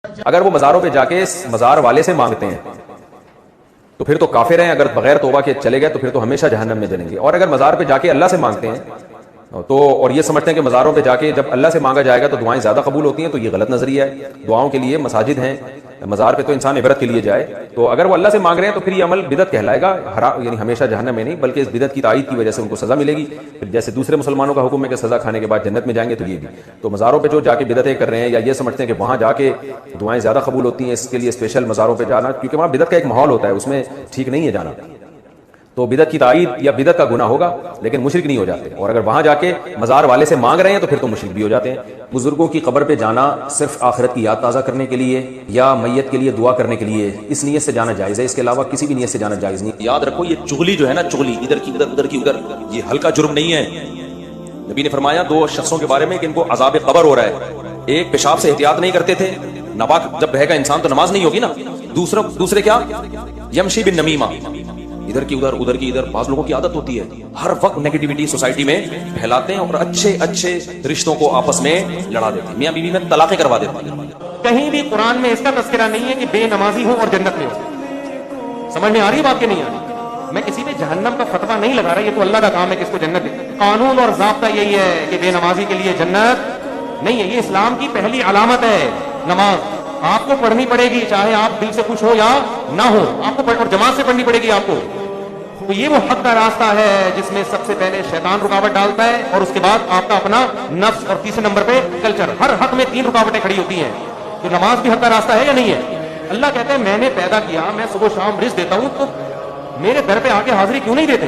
اگر وہ مزاروں پہ جا کے مزار والے سے مانگتے ہیں تو پھر تو کافر ہیں، اگر بغیر توبہ کے چلے گئے تو پھر تو ہمیشہ جہنم میں جلیں گے. اور اگر مزار پہ جا کے اللہ سے مانگتے ہیں تو اور یہ سمجھتے ہیں کہ مزاروں پہ جا کے جب اللہ سے مانگا جائے گا تو دعائیں زیادہ قبول ہوتی ہیں، تو یہ غلط نظریہ ہے. دعاؤں کے لیے مساجد ہیں، مزار پہ تو انسان عبرت کے لیے جائے. تو اگر وہ اللہ سے مانگ رہے ہیں تو پھر یہ عمل بدعت کہلائے گا، یعنی ہمیشہ جہنم میں نہیں بلکہ اس بدعت کی تائید کی وجہ سے ان کو سزا ملے گی. پھر جیسے دوسرے مسلمانوں کا حکم ہے کہ سزا کھانے کے بعد جنت میں جائیں گے، تو یہ بھی. تو مزاروں پہ جو جا کے بدعتیں کر رہے ہیں یا یہ سمجھتے ہیں کہ وہاں جا کے دعائیں زیادہ قبول ہوتی ہیں، اس کے لیے اسپیشل مزاروں پہ جانا، کیونکہ وہاں بدعت کا ایک ماحول ہوتا ہے، اس میں ٹھیک نہیں ہے جانا. تو بدعت کی تائید یا بدعت کا گناہ ہوگا لیکن مشرک نہیں ہو جاتے. اور اگر وہاں جا کے مزار والے سے مانگ رہے ہیں تو پھر تو مشرک بھی ہو جاتے ہیں. بزرگوں کی قبر پہ جانا صرف آخرت کی یاد تازہ کرنے کے لیے یا میت کے لیے دعا کرنے کے لیے اس نیت سے جانا جائز ہے، اس کے علاوہ کسی بھی نیت سے جانا جائز نہیں. یاد رکھو یہ چغلی جو ہے نا، چغلی ادھر کی ادھر ادھر کی ادھر، یہ ہلکا جرم نہیں ہے. نبی نے فرمایا دو شخصوں کے بارے میں کہ ان کو عذاب قبر ہو رہا ہے. ایک پیشاب سے احتیاط نہیں کرتے تھے، ناپاک جب بہے گا انسان تو نماز نہیں ہوگی نا. دوسرے کیا، یمشی بالنمیمہ، ادھر کی ادھر ادھر کی ادھر. بعض لوگوں کی عادت ہوتی ہے ہر وقت نیگیٹیوٹی سوسائٹی میں پھیلاتے ہیں اور اچھے اچھے رشتوں کو آپس میں لڑا دیتے ہیں، میاں بیوی میں طلاقیں کروا دیتے ہیں. کہیں بھی قرآن میں اس کا تذکرہ نہیں ہے کہ بے نمازی ہو اور جنت میں ہو. سمجھ میں آ رہی ہے بات کہ نہیں آ رہی؟ میں کسی پہ جہنم کا فتویٰ نہیں لگا رہا، یہ تو اللہ کا کام ہے کہ اس کو جنت دے. قانون اور ضابطہ یہی ہے کہ بے نمازی کے لیے جنت نہیں ہے. یہ اسلام کی پہلی علامت ہے نماز. آپ کو پڑھنی پڑے گی، چاہے آپ دل سے خوش ہو یا نہ ہو، آپ کو اور جماعت سے پڑھنی پڑے گی آپ کو. تو یہ وہ حق کا راستہ ہے جس میں سب سے پہلے شیطان رکاوٹ ڈالتا ہے اور اس کے بعد آپ کا اپنا نفس، اور تیسرے نمبر پہ کلچر. ہر حق میں 3 رکاوٹیں کھڑی ہوتی ہیں. تو نماز بھی حق کا راستہ ہے یا نہیں ہے؟ اللہ کہتے ہیں میں نے پیدا کیا، میں صبح شام رزق دیتا ہوں، تو میرے در پہ آ کے حاضری کیوں نہیں دیتے؟